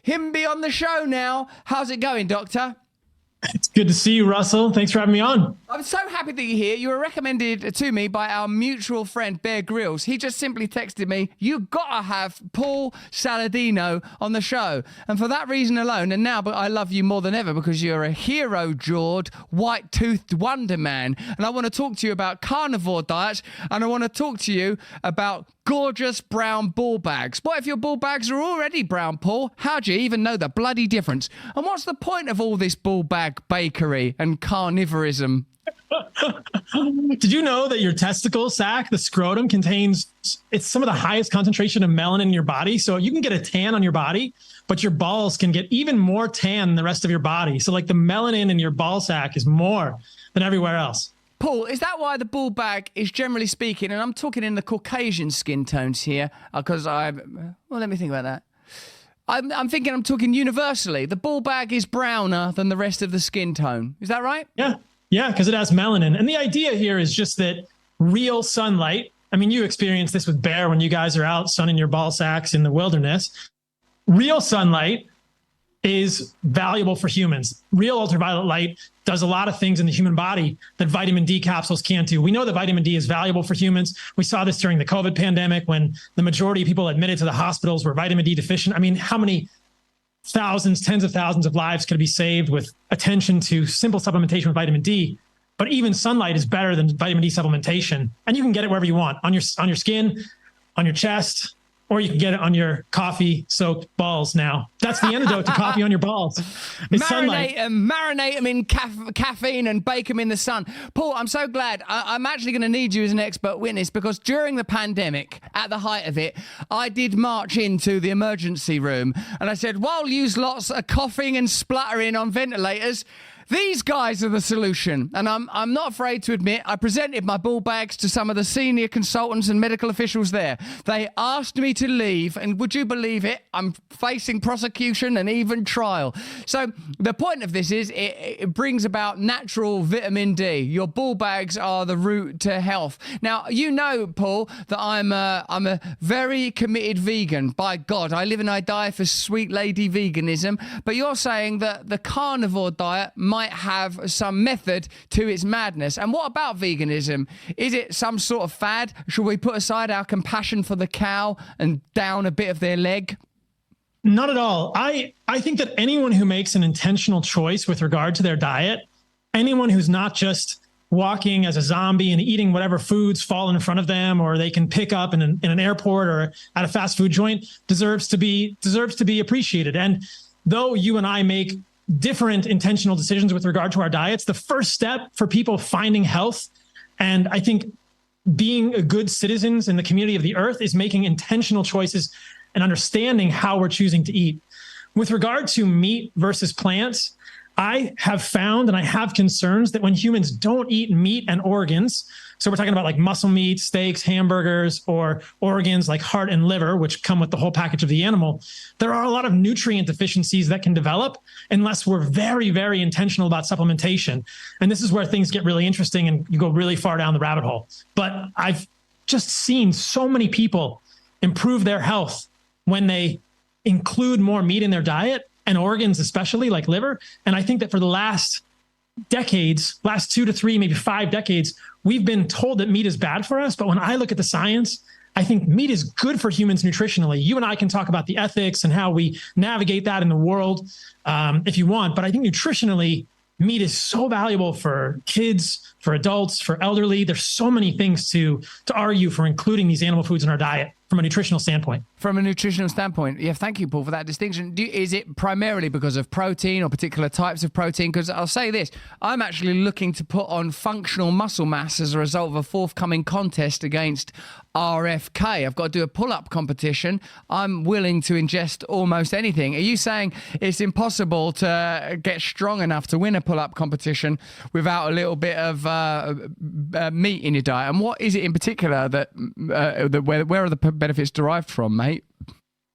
him be on the show now. How's it going, Doctor? It's good to see you, Russell. Thanks for having me on. I'm so happy that you're here. You were recommended to me by our mutual friend, Bear Grylls. He just simply texted me, you gotta have Paul Saladino on the show. And for that reason alone, and now but I love you more than ever because you're a hero-jawed, white-toothed wonder man. And I want to talk to you about carnivore diets, and I want to talk to you about gorgeous brown ball bags. What if your ball bags are already brown, Paul? How do you even know the bloody difference? And what's the point of all this ball bag bakery and carnivorism? Did you know that your testicle sac, the scrotum, it's some of the highest concentration of melanin in your body? So you can get a tan on your body, but your balls can get even more tan than the rest of your body. So like the melanin in your ball sac is more than everywhere else. Paul, is that why the ball bag is generally speaking, and I'm talking in the Caucasian skin tones here, because let me think about that. I'm thinking I'm talking universally. The ball bag is browner than the rest of the skin tone. Is that right? Yeah, because it has melanin. And the idea here is just that real sunlight, I mean, you experience this with Bear when you guys are out sunning your ball sacks in the wilderness. Real sunlight is valuable for humans. Real ultraviolet light does a lot of things in the human body that vitamin D capsules can't do. We know that vitamin D is valuable for humans. We saw this during the COVID pandemic when the majority of people admitted to the hospitals were vitamin D deficient. I mean, how many thousands, tens of thousands of lives could be saved with attention to simple supplementation with vitamin D? But even sunlight is better than vitamin D supplementation. And you can get it wherever you want, on your skin, on your chest, or you can get it on your coffee-soaked balls now. That's the antidote to coffee on your balls. Marinate them in caffeine and bake them in the sun. Paul, I'm so glad. I'm actually going to need you as an expert witness because during the pandemic, at the height of it, I did march into the emergency room and I said, while yous lots are coughing and spluttering on ventilators, these guys are the solution. And I'm not afraid to admit, I presented my ball bags to some of the senior consultants and medical officials there. They asked me to leave, and would you believe it? I'm facing prosecution and even trial. So the point of this is it brings about natural vitamin D. Your ball bags are the route to health. Now, you know, Paul, that I'm a very committed vegan. By God, I live and I die for sweet lady veganism. But you're saying that the carnivore diet might have some method to its madness. And what about veganism? Is it some sort of fad? Should we put aside our compassion for the cow and down a bit of their leg? Not at all. I think that anyone who makes an intentional choice with regard to their diet, anyone who's not just walking as a zombie and eating whatever foods fall in front of them or they can pick up in an airport or at a fast food joint deserves to be appreciated. And though you and I make different intentional decisions with regard to our diets, the first step for people finding health, and I think being a good citizens in the community of the earth, is making intentional choices and understanding how we're choosing to eat. With regard to meat versus plants, I have found and I have concerns that when humans don't eat meat and organs, so we're talking about like muscle meat, steaks, hamburgers, or organs like heart and liver, which come with the whole package of the animal, there are a lot of nutrient deficiencies that can develop unless we're very, very intentional about supplementation. And this is where things get really interesting and you go really far down the rabbit hole. But I've just seen so many people improve their health when they include more meat in their diet, and organs especially like liver. And I think that for the last 2 to 3, maybe 5 decades, we've been told that meat is bad for us. But when I look at the science, I think meat is good for humans nutritionally. You and I can talk about the ethics and how we navigate that in the world if you want. But I think nutritionally, meat is so valuable for kids, for adults, for elderly. There's so many things to argue for including these animal foods in our diet from a nutritional standpoint. From a nutritional standpoint, yeah, thank you, Paul, for that distinction. Is it primarily because of protein or particular types of protein? Because I'll say this, I'm actually looking to put on functional muscle mass as a result of a forthcoming contest against RFK. I've got to do a pull-up competition. I'm willing to ingest almost anything. Are you saying it's impossible to get strong enough to win a pull-up competition without a little bit of meat in your diet? And what is it in particular that where are the benefits derived from, mate?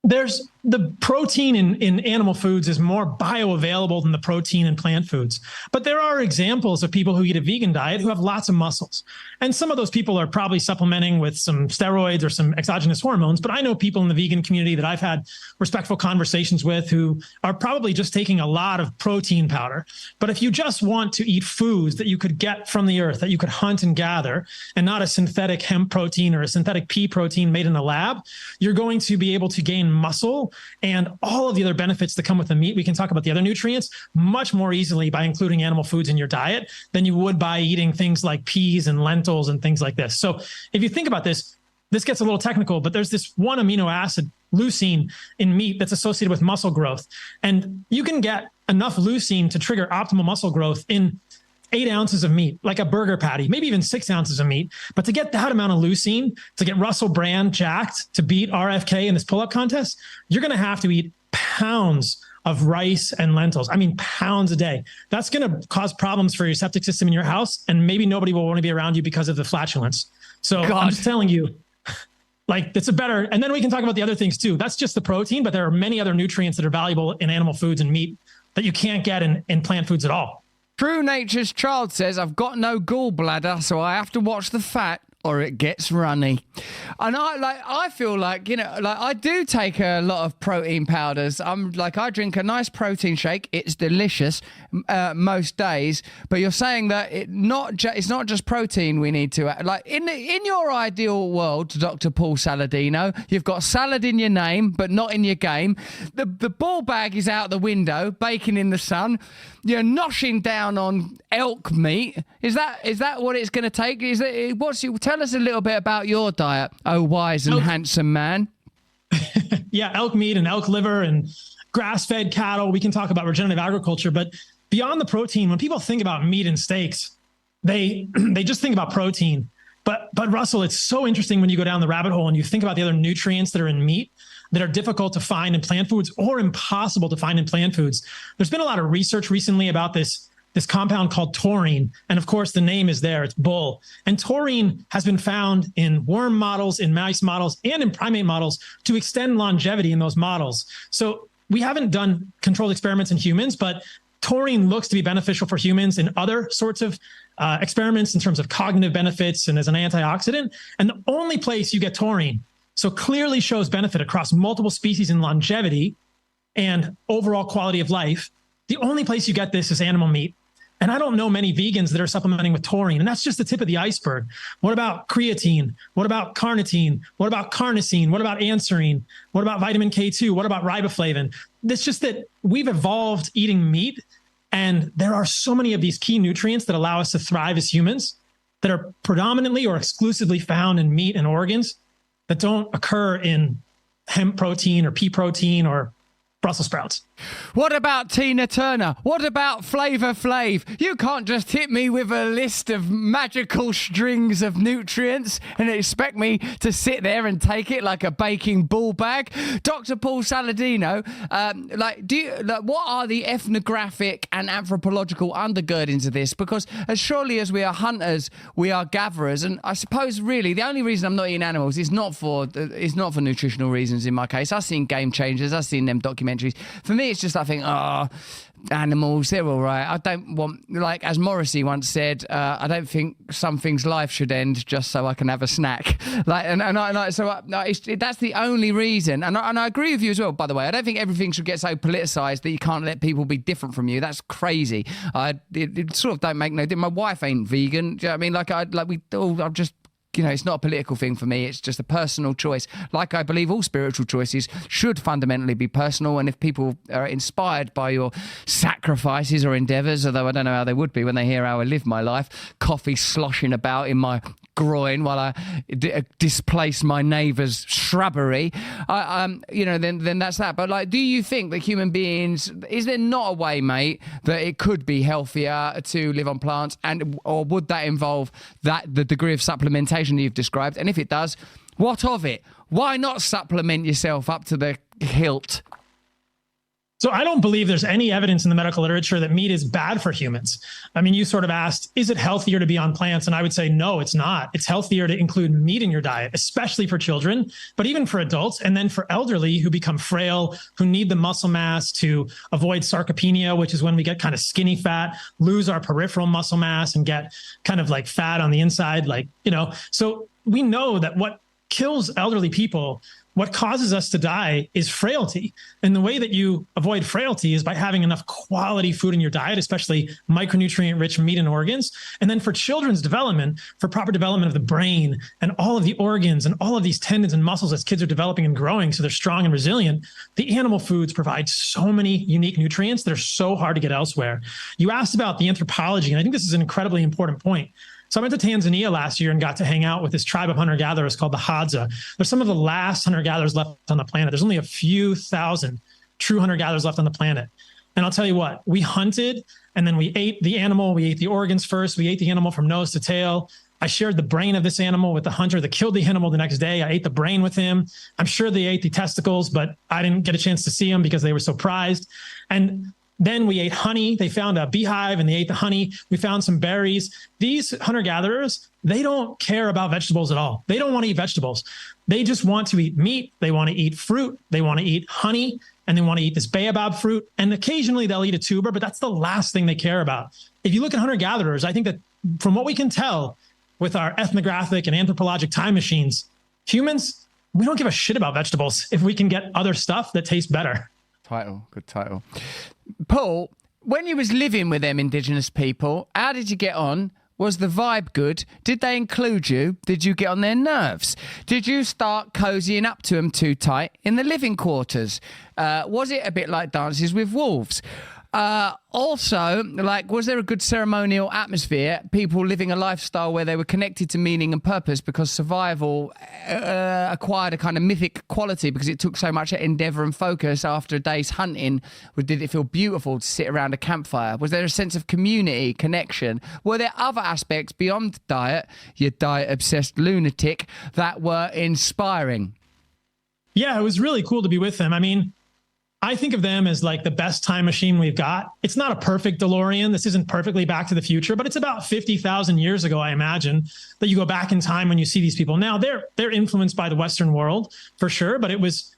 There's the protein in animal foods is more bioavailable than the protein in plant foods. But there are examples of people who eat a vegan diet who have lots of muscles. And some of those people are probably supplementing with some steroids or some exogenous hormones. But I know people in the vegan community that I've had respectful conversations with who are probably just taking a lot of protein powder. But if you just want to eat foods that you could get from the earth, that you could hunt and gather, and not a synthetic hemp protein or a synthetic pea protein made in the lab, you're going to be able to gain muscle and all of the other benefits that come with the meat. We can talk about the other nutrients much more easily by including animal foods in your diet than you would by eating things like peas and lentils and things like this. So if you think about this gets a little technical, but there's this one amino acid, leucine, in meat that's associated with muscle growth. And you can get enough leucine to trigger optimal muscle growth in 8 ounces of meat, like a burger patty, maybe even 6 ounces of meat. But to get that amount of leucine, to get Russell Brand jacked to beat RFK in this pull-up contest, you're going to have to eat pounds of rice and lentils. I mean, pounds a day. That's going to cause problems for your septic system in your house. And maybe nobody will want to be around you because of the flatulence. So I'm just telling you, like, it's a better, and then we can talk about the other things too. That's just the protein, but there are many other nutrients that are valuable in animal foods and meat that you can't get in plant foods at all. True Nature's Child says, I've got no gallbladder, so I have to watch the fat or it gets runny. And I feel like, I do take a lot of protein powders. I drink a nice protein shake. It's delicious most days. But you're saying that it's not just protein we need to, in your ideal world, Dr. Paul Saladino, you've got salad in your name, but not in your game. The ball bag is out the window, baking in the sun. You're noshing down on elk meat. Is that what it's going to take? Tell us a little bit about your diet, oh wise and handsome man. Yeah, elk meat and elk liver and grass-fed cattle. We can talk about regenerative agriculture, but beyond the protein, when people think about meat and steaks, they just think about protein. But Russell, it's so interesting when you go down the rabbit hole and you think about the other nutrients that are in meat that are difficult to find in plant foods or impossible to find in plant foods. There's been a lot of research recently about this compound called taurine. And of course, the name is there, it's bull. And taurine has been found in worm models, in mouse models, and in primate models to extend longevity in those models. So we haven't done controlled experiments in humans, but taurine looks to be beneficial for humans in other sorts of experiments in terms of cognitive benefits and as an antioxidant. And the only place you get taurine, so clearly shows benefit across multiple species in longevity and overall quality of life, the only place you get this is animal meat. And I don't know many vegans that are supplementing with taurine. And that's just the tip of the iceberg. What about creatine? What about carnitine? What about carnosine? What about anserine? What about vitamin K2? What about riboflavin? It's just that we've evolved eating meat. And there are so many of these key nutrients that allow us to thrive as humans that are predominantly or exclusively found in meat and organs that don't occur in hemp protein or pea protein or Brussels sprouts. What about Tina Turner? What about Flavor Flav? You can't just hit me with a list of magical strings of nutrients and expect me to sit there and take it like a baking ball bag. Dr. Paul Saladino, what are the ethnographic and anthropological undergirdings of this? Because as surely as we are hunters, we are gatherers, and I suppose really the only reason I'm not eating animals is not for nutritional reasons. In my case, I've seen Game Changers, I've seen them documentaries. For me, it's just I think, animals, they're all right. I don't want, like as Morrissey once said, I don't think some things' life should end just so I can have a snack. That's the only reason. And I agree with you as well, by the way. I don't think everything should get so politicised that you can't let people be different from you. That's crazy. It sort of don't make no difference. My wife ain't vegan. Do you know what I mean? I'm just... it's not a political thing for me. It's just a personal choice. Like I believe all spiritual choices should fundamentally be personal. And if people are inspired by your sacrifices or endeavours, although I don't know how they would be when they hear how I live my life, coffee sloshing about in my groin while I displace my neighbour's shrubbery, then that's that. But do you think that human beings, is there not a way, mate, that it could be healthier to live on plants, or would that involve the degree of supplementation that you've described? And if it does, what of it? Why not supplement yourself up to the hilt? So I don't believe there's any evidence in the medical literature that meat is bad for humans. I mean, you sort of asked, is it healthier to be on plants? And I would say, no, it's not. It's healthier to include meat in your diet, especially for children, but even for adults. And then for elderly who become frail, who need the muscle mass to avoid sarcopenia, which is when we get kind of skinny fat, lose our peripheral muscle mass and get kind of like fat on the inside, so we know that what kills elderly people, what causes us to die, is frailty. And the way that you avoid frailty is by having enough quality food in your diet, especially micronutrient-rich meat and organs. And then for children's development, for proper development of the brain and all of the organs and all of these tendons and muscles as kids are developing and growing so they're strong and resilient, the animal foods provide so many unique nutrients that are so hard to get elsewhere. You asked about the anthropology, and I think this is an incredibly important point. So I went to Tanzania last year and got to hang out with this tribe of hunter-gatherers called the Hadza. They're some of the last hunter-gatherers left on the planet. There's only a few thousand true hunter-gatherers left on the planet. And I'll tell you what, we hunted and then we ate the animal. We ate the organs first. We ate the animal from nose to tail. I shared the brain of this animal with the hunter that killed the animal the next day. I ate the brain with him. I'm sure they ate the testicles, but I didn't get a chance to see them because they were so prized. And then we ate honey. They found a beehive and they ate the honey. We found some berries. These hunter-gatherers, they don't care about vegetables at all. They don't want to eat vegetables. They just want to eat meat. They want to eat fruit. They want to eat honey. And they want to eat this baobab fruit. And occasionally they'll eat a tuber, but that's the last thing they care about. If you look at hunter-gatherers, I think that from what we can tell with our ethnographic and anthropologic time machines, humans, we don't give a shit about vegetables if we can get other stuff that tastes better. Good title. Paul, when you was living with them indigenous people, how did you get on? Was the vibe good? Did they include you? Did you get on their nerves? Did you start cozying up to them too tight in the living quarters? Was it a bit like Dances with Wolves? Also, was there a good ceremonial atmosphere? People living a lifestyle where they were connected to meaning and purpose because survival acquired a kind of mythic quality because it took so much endeavour and focus after a day's hunting. Did it feel beautiful to sit around a campfire? Was there a sense of community, connection? Were there other aspects beyond diet, you diet-obsessed lunatic, that were inspiring? Yeah, it was really cool to be with them. I mean, I think of them as like the best time machine we've got. It's not a perfect DeLorean. This isn't perfectly Back to the Future, but it's about 50,000 years ago, I imagine, that you go back in time when you see these people. Now, they're influenced by the Western world for sure, but it was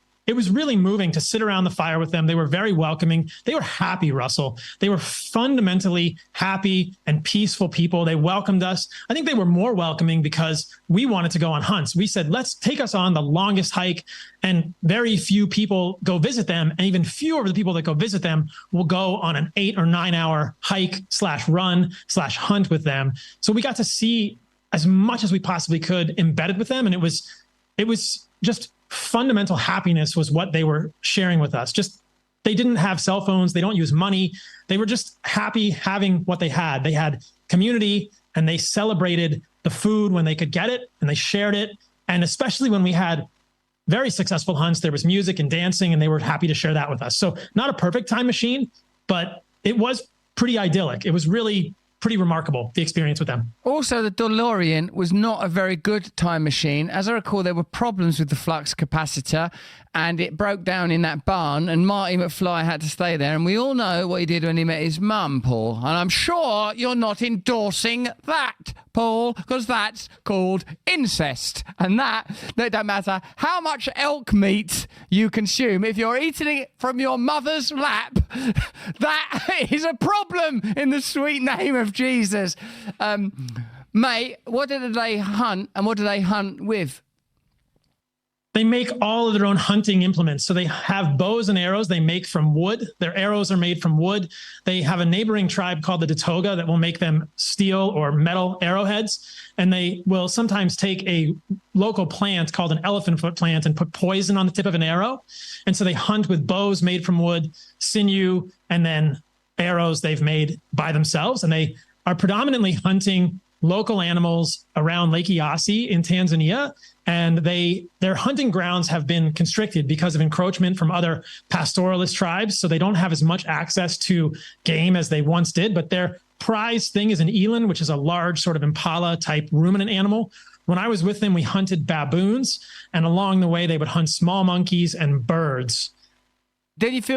really moving to sit around the fire with them. They were very welcoming. They were happy, Russell. They were fundamentally happy and peaceful people. They welcomed us. I think they were more welcoming because we wanted to go on hunts. We said, let's take us on the longest hike. And very few people go visit them. And even fewer of the people that go visit them will go on an 8 or 9 hour hike /run/hunt with them. So we got to see as much as we possibly could embedded with them. And it was just fundamental happiness was what they were sharing with us. Just, they didn't have cell phones. They don't use money. They were just happy having what they had. They had community and they celebrated the food when they could get it and they shared it. And especially when we had very successful hunts, there was music and dancing and they were happy to share that with us. So not a perfect time machine, but it was pretty idyllic. It was really pretty remarkable, the experience with them. Also, the DeLorean was not a very good time machine. As I recall, there were problems with the flux capacitor and it broke down in that barn and Marty McFly had to stay there. And we all know what he did when he met his mum, Paul. And I'm sure you're not endorsing that, Paul, because that's called incest. And that don't matter how much elk meat you consume. If you're eating it from your mother's lap, that is a problem in the sweet name of Jesus. Mate, what did they hunt and what do they hunt with? They make all of their own hunting implements. So they have bows and arrows they make from wood. Their arrows are made from wood. They have a neighboring tribe called the Datoga that will make them steel or metal arrowheads. And they will sometimes take a local plant called an elephant foot plant and put poison on the tip of an arrow. And so they hunt with bows made from wood, sinew, and then arrows they've made by themselves. And they are predominantly hunting local animals around Lake Eyasi in Tanzania. And their hunting grounds have been constricted because of encroachment from other pastoralist tribes. So they don't have as much access to game as they once did. But their prize thing is an eland, which is a large sort of impala type ruminant animal. When I was with them, we hunted baboons. And along the way, they would hunt small monkeys and birds. Did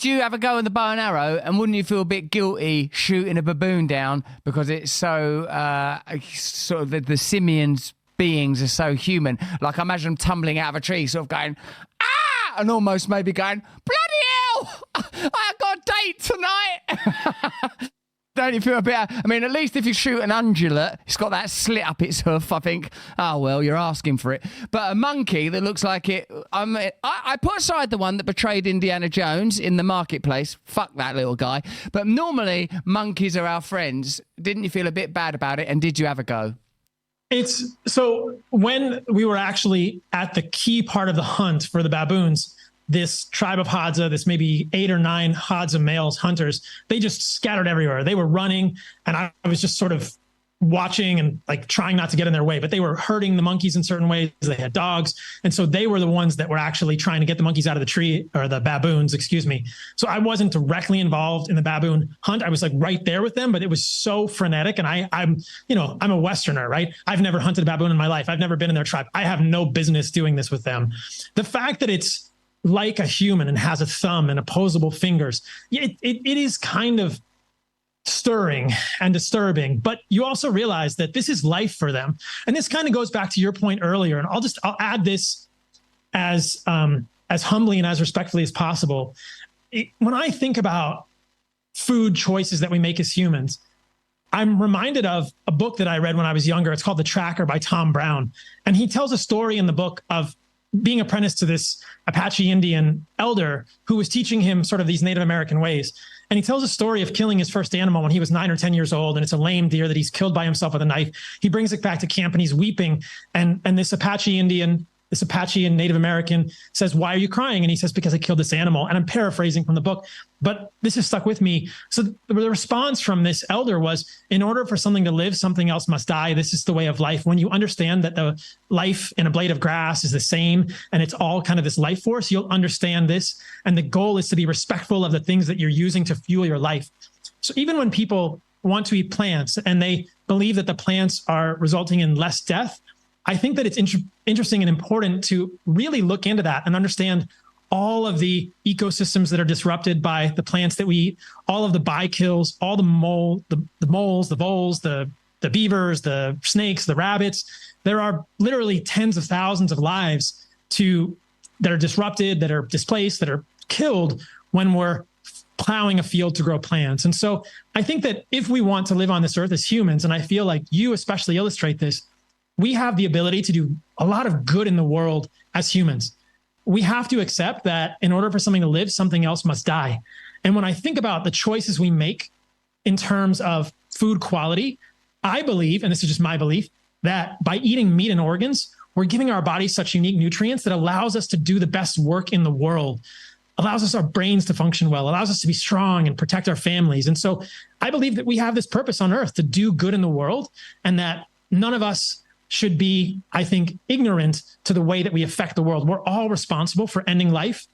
you ever go with the bow and arrow, and wouldn't you feel a bit guilty shooting a baboon down because it's so, sort of the simians beings are so human? Like, I imagine them tumbling out of a tree, sort of going, ah, and almost maybe going, bloody hell, I got a date tonight. Don't you feel a bit? I mean, at least if you shoot an ungulate, it's got that slit up its hoof. I think, oh well, you're asking for it. But a monkey that looks like it. I put aside the one that betrayed Indiana Jones in the marketplace. Fuck that little guy. But normally, monkeys are our friends. Didn't you feel a bit bad about it? And did you have a go? It's so when we were actually at the key part of the hunt for the baboons, this tribe of Hadza, this maybe 8 or 9 Hadza males hunters, they just scattered everywhere. They were running, and I was just sort of watching and like trying not to get in their way, but they were herding the monkeys in certain ways. They had dogs. And so they were the ones that were actually trying to get the monkeys out of the tree, or the baboons, excuse me. So I wasn't directly involved in the baboon hunt. I was like right there with them, but it was so frenetic. And I'm a Westerner, right? I've never hunted a baboon in my life. I've never been in their tribe. I have no business doing this with them. The fact that it's like a human and has a thumb and opposable fingers, it is kind of stirring and disturbing, but you also realize that this is life for them. And this kind of goes back to your point earlier. And I'll add this as humbly and as respectfully as possible. When I think about food choices that we make as humans, I'm reminded of a book that I read when I was younger. It's called The Tracker by Tom Brown. And he tells a story in the book of being apprenticed to this Apache Indian elder who was teaching him sort of these Native American ways. And he tells a story of killing his first animal when he was 9 or 10 years old. And it's a lame deer that he's killed by himself with a knife. He brings it back to camp and he's weeping. And this Apache and Native American says, "Why are you crying?" And he says, "Because I killed this animal." And I'm paraphrasing from the book, but this has stuck with me. So the response from this elder was, in order for something to live, something else must die. This is the way of life. When you understand that the life in a blade of grass is the same, and it's all kind of this life force, you'll understand this. And the goal is to be respectful of the things that you're using to fuel your life. So even when people want to eat plants and they believe that the plants are resulting in less death, I think that it's interesting and important to really look into that and understand all of the ecosystems that are disrupted by the plants that we eat, all of the bikills, all the moles, the voles, the beavers, the snakes, the rabbits. There are literally tens of thousands of lives that are disrupted, that are displaced, that are killed when we're plowing a field to grow plants. And so I think that if we want to live on this earth as humans, and I feel like you especially illustrate this, we have the ability to do a lot of good in the world as humans. We have to accept that in order for something to live, something else must die. And when I think about the choices we make in terms of food quality, I believe, and this is just my belief, that by eating meat and organs, we're giving our bodies such unique nutrients that allows us to do the best work in the world, allows us our brains to function well, allows us to be strong and protect our families. And so I believe that we have this purpose on earth to do good in the world, and that none of us should be, I think, ignorant to the way that we affect the world. We're all responsible for ending life.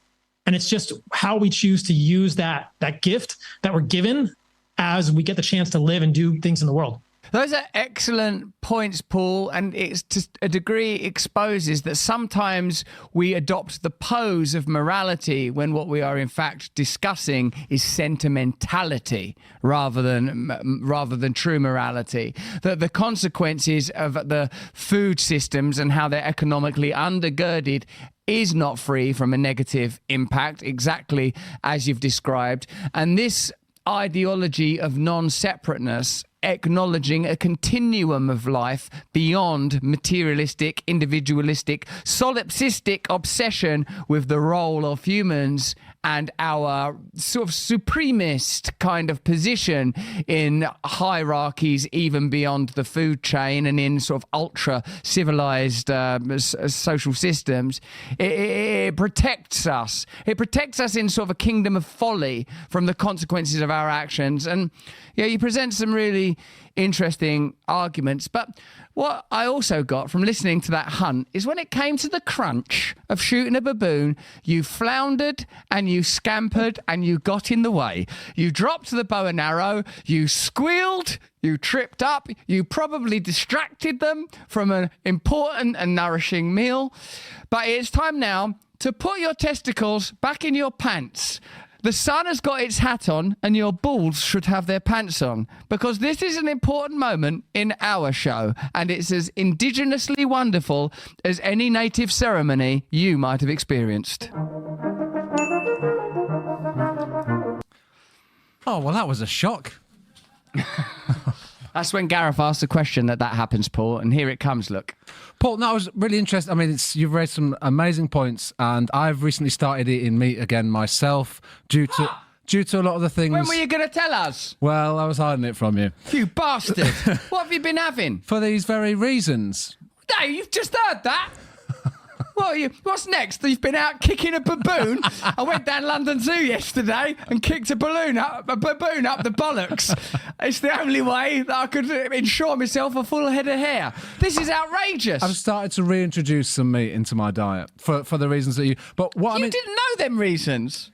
And it's just how we choose to use that gift that we're given as we get the chance to live and do things in the world. Those are excellent points, Paul, and it's to a degree exposes that sometimes we adopt the pose of morality when what we are in fact discussing is sentimentality rather than true morality. That the consequences of the food systems and how they're economically undergirded is not free from a negative impact, exactly as you've described. And this ideology of non-separateness, acknowledging a continuum of life beyond materialistic, individualistic, solipsistic obsession with the role of humans and our sort of supremist kind of position in hierarchies even beyond the food chain and in sort of ultra civilized social systems. It protects us. It protects us in sort of a kingdom of folly from the consequences of our actions. And yeah, you present some really interesting arguments. But what I also got from listening to that hunt is when it came to the crunch of shooting a baboon, you floundered and you scampered and you got in the way. You dropped the bow and arrow, you squealed, you tripped up, you probably distracted them from an important and nourishing meal. But it's time now to put your testicles back in your pants. The sun has got its hat on and your balls should have their pants on, because this is an important moment in our show and it's as indigenously wonderful as any native ceremony you might have experienced. Oh, well, that was a shock. That's when Gareth asked the question that happens, Paul, and here it comes, look. Paul, that was really interesting. I mean, you've raised some amazing points, and I've recently started eating meat again myself due to a lot of the things. When were you going to tell us? Well, I was hiding it from you. You bastard. What have you been having? For these very reasons. No, you've just heard that. What's next? You've been out kicking a baboon. I went down London Zoo yesterday and kicked a baboon up the bollocks. It's the only way that I could ensure myself a full head of hair. This is outrageous. I've started to reintroduce some meat into my diet for the reasons that you. But what you didn't know them reasons.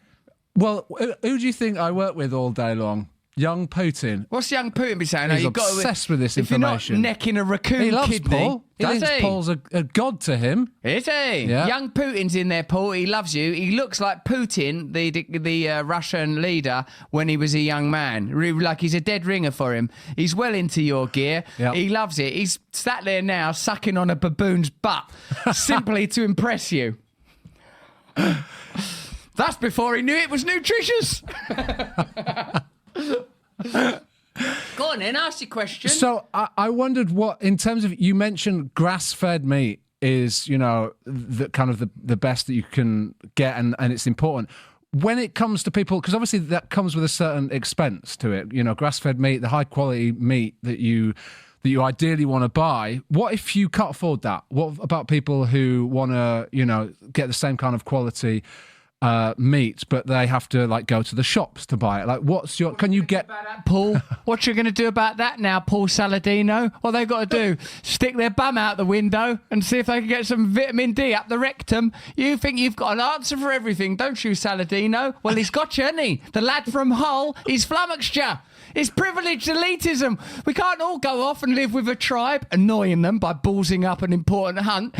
Well, who do you think I work with all day long? Young Putin. What's young Putin be saying? He's obsessed with this information. If you're not necking a raccoon he loves kidney, Paul. He thinks Paul's a god to him. Is he? Yeah. Young Putin's in there, Paul. He loves you. He looks like Putin, the Russian leader, when he was a young man. Like he's a dead ringer for him. He's well into your gear. Yep. He loves it. He's sat there now sucking on a baboon's butt simply to impress you. That's before he knew it was nutritious. Go on then, ask your question. So I wondered what, in terms of, you mentioned grass-fed meat is, the kind of the best that you can get, and it's important. When it comes to people, because obviously that comes with a certain expense to it, grass-fed meat, the high-quality meat that you ideally want to buy. What if you can't afford that? What about people who want to, get the same kind of quality meat, but they have to go to the shops to buy it? Can you get Paul? What you going to do about that now, Paul Saladino? What they got to do? Stick their bum out the window and see if they can get some vitamin D up the rectum? You think you've got an answer for everything, don't you, Saladino? Well, he's got you, hasn't he? The lad from Hull, he's flummoxed you. It's privileged elitism. We can't all go off and live with a tribe, annoying them by ballsing up an important hunt.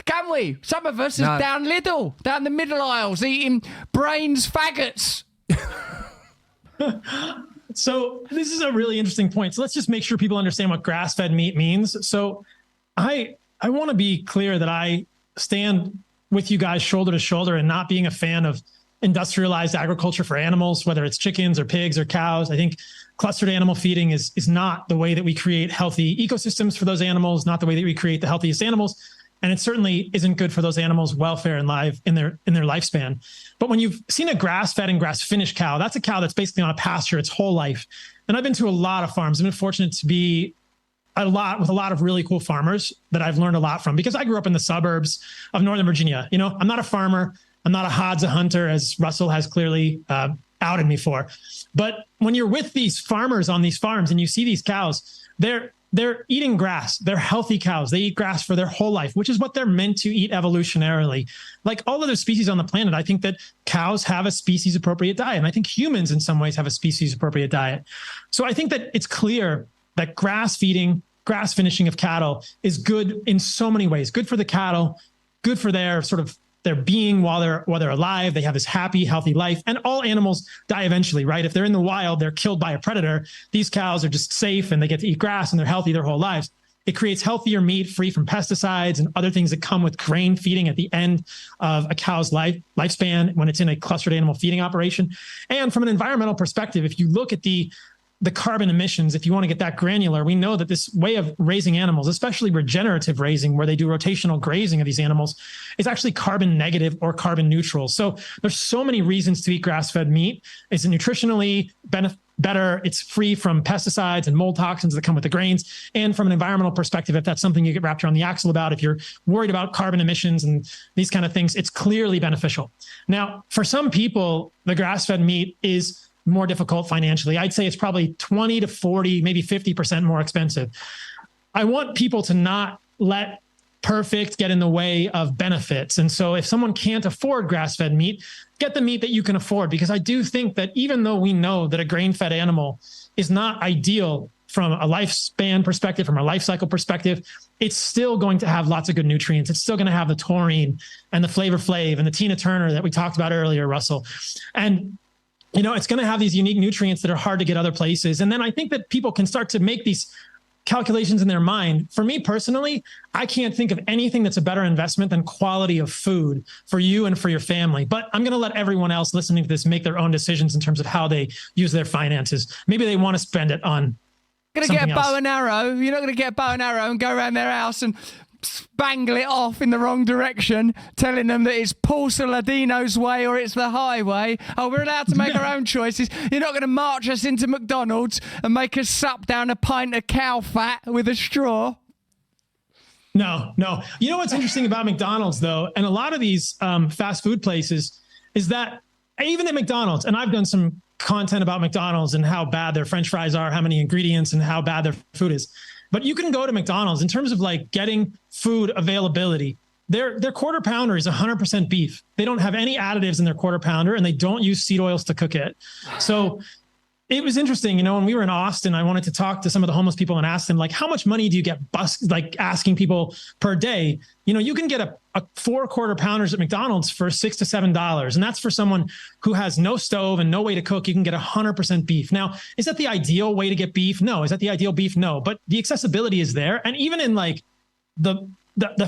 Can we? Some of us are down Lidl, down the middle aisles, eating brains faggots. So this is a really interesting point. So let's just make sure people understand what grass-fed meat means. So I want to be clear that I stand with you guys shoulder to shoulder and not being a fan of industrialized agriculture for animals, whether it's chickens or pigs or cows. I think clustered animal feeding is not the way that we create healthy ecosystems for those animals, not the way that we create the healthiest animals. And it certainly isn't good for those animals' welfare and in their lifespan. But when you've seen a grass-fed and grass-finished cow, that's a cow that's basically on a pasture its whole life. And I've been to a lot of farms. I've been fortunate to be with a lot of really cool farmers that I've learned a lot from, because I grew up in the suburbs of Northern Virginia. I'm not a farmer. I'm not a Hodza hunter, as Russell has clearly outed me for. But when you're with these farmers on these farms and you see these cows, they're eating grass. They're healthy cows. They eat grass for their whole life, which is what they're meant to eat evolutionarily. Like all other species on the planet, I think that cows have a species-appropriate diet. And I think humans in some ways have a species-appropriate diet. So I think that it's clear that grass feeding, grass finishing of cattle is good in so many ways. Good for the cattle, good for their being while they're alive. They have this happy, healthy life. And all animals die eventually, right? If they're in the wild, they're killed by a predator. These cows are just safe and they get to eat grass and they're healthy their whole lives. It creates healthier meat free from pesticides and other things that come with grain feeding at the end of a cow's lifespan when it's in a clustered animal feeding operation. And from an environmental perspective, if you look at the carbon emissions, if you want to get that granular, we know that this way of raising animals, especially regenerative raising, where they do rotational grazing of these animals, is actually carbon negative or carbon neutral. So there's so many reasons to eat grass-fed meat. It's nutritionally better. It's free from pesticides and mold toxins that come with the grains. And from an environmental perspective, if that's something you get wrapped around the axle about, if you're worried about carbon emissions and these kind of things, it's clearly beneficial. Now, for some people, the grass-fed meat is more difficult financially. I'd say it's probably 20 to 40, maybe 50% more expensive. I want people to not let perfect get in the way of benefits. And so if someone can't afford grass-fed meat, get the meat that you can afford, because I do think that even though we know that a grain-fed animal is not ideal from a lifespan perspective, from a life cycle perspective, it's still going to have lots of good nutrients. It's still going to have the taurine and the Flavor Flav and the Tina Turner that we talked about earlier, Russell. And, it's going to have these unique nutrients that are hard to get other places. And then I think that people can start to make these calculations in their mind. For me personally, I can't think of anything that's a better investment than quality of food for you and for your family. But I'm going to let everyone else listening to this make their own decisions in terms of how they use their finances. Maybe they want to spend it on going to get a bow and arrow. You're not going to get a bow and arrow and go around their house and spangle it off in the wrong direction, telling them that it's Paul Saladino's way or it's the highway. Oh, we're allowed to make our own choices. You're not going to march us into McDonald's and make us sup down a pint of cow fat with a straw. No. You know what's interesting about McDonald's, though, and a lot of these fast food places, is that even at McDonald's, and I've done some content about McDonald's and how bad their French fries are, how many ingredients and how bad their food is. But you can go to McDonald's in terms of like getting food availability. Their quarter pounder is 100% beef. They don't have any additives in their quarter pounder, and they don't use seed oils to cook it. So it was interesting, when we were in Austin, I wanted to talk to some of the homeless people and ask them, like, how much money do you get asking people per day? You can get a 4 quarter pounders at McDonald's for $6 to $7. And that's for someone who has no stove and no way to cook. You can get 100% beef. Now, is that the ideal way to get beef? No. Is that the ideal beef? No. But the accessibility is there. And even in like the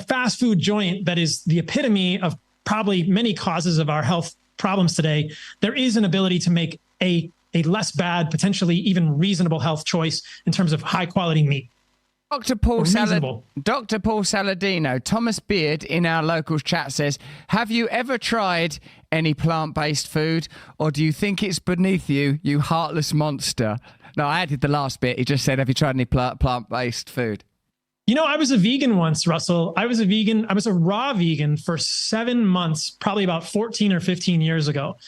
fast food joint that is the epitome of probably many causes of our health problems today, there is an ability to make a less bad, potentially even reasonable health choice in terms of high quality meat. Dr. Paul Saladino, Thomas Beard in our local chat says, have you ever tried any plant-based food, or do you think it's beneath you, you heartless monster? No, I added the last bit. He just said, have you tried any plant-based food? I was a vegan once, Russell. I was a raw vegan for 7 months, probably about 14 or 15 years ago.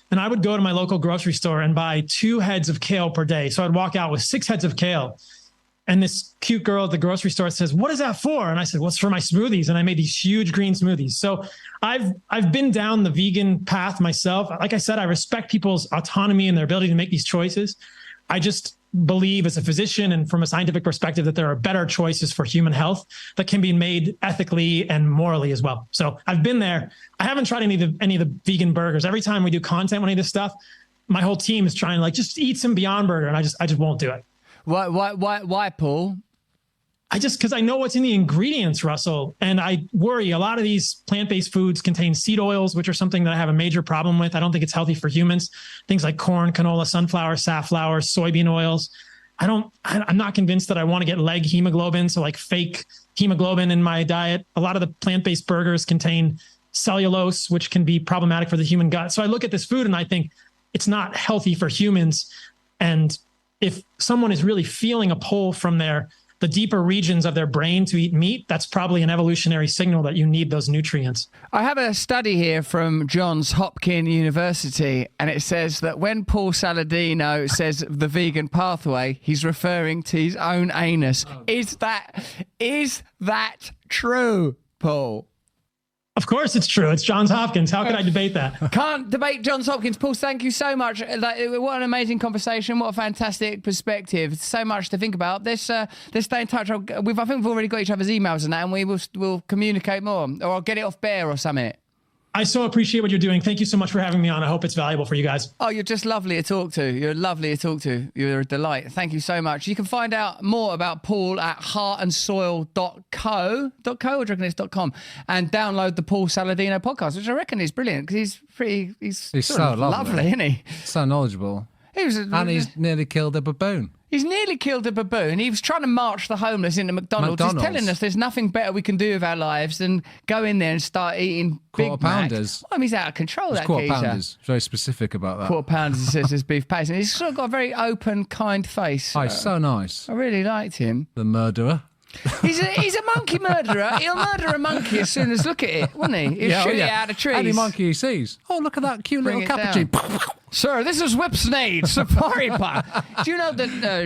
And I would go to my local grocery store and buy 2 heads of kale per day. So I'd walk out with 6 heads of kale. And this cute girl at the grocery store says, what is that for? And I said, well, it's for my smoothies. And I made these huge green smoothies. So I've been down the vegan path myself. Like I said, I respect people's autonomy and their ability to make these choices. I just believe as a physician and from a scientific perspective that there are better choices for human health that can be made ethically and morally as well. So I've been there. I haven't tried any of the vegan burgers. Every time we do content on any of this stuff, my whole team is trying to like, just eat some Beyond Burger. And I just won't do it. Why, Paul? Because I know what's in the ingredients, Russell. And I worry a lot of these plant-based foods contain seed oils, which are something that I have a major problem with. I don't think it's healthy for humans. Things like corn, canola, sunflower, safflower, soybean oils. I'm not convinced that I want to get leg hemoglobin. So like fake hemoglobin in my diet. A lot of the plant-based burgers contain cellulose, which can be problematic for the human gut. So I look at this food and I think it's not healthy for humans. And if someone is really feeling a pull from the deeper regions of their brain to eat meat, that's probably an evolutionary signal that you need those nutrients. I have a study here from Johns Hopkins University, and it says that when Paul Saladino says the vegan pathway, he's referring to his own anus. Is that true, Paul? Of course it's true. It's Johns Hopkins. How could I debate that? Can't debate Johns Hopkins. Paul, thank you so much. What an amazing conversation. What a fantastic perspective. So much to think about. Let's stay in touch. I think we've already got each other's emails and that, and we'll communicate more, or I'll get it off Bear or something. I so appreciate what you're doing. Thank you so much for having me on. I hope it's valuable for you guys. Oh, you're just lovely to talk to. You're lovely to talk to. You're a delight. Thank you so much. You can find out more about Paul at heartandsoil.co, or do you reckon it's .com, and download the Paul Saladino podcast, which I reckon is brilliant because he's so lovely, isn't he? So knowledgeable. And he's nearly killed a baboon. He's nearly killed a baboon. He was trying to march the homeless into McDonald's. He's telling us there's nothing better we can do with our lives than go in there and start eating quarter pounders. Well, he's out of control, that quarter geezer. Pounders. Very specific about that. Quarter pounders, he says, is beef patties. And he's sort of got a very open, kind face. Oh, he's so nice. I really liked him. The murderer. He's a monkey murderer. He'll murder a monkey as soon as look at it, won't he? He'll shoot it out of trees. Any monkey he sees. Oh, look at that cute little cappuccino. Sir, this is Whipsnade Safari Park. Do you know that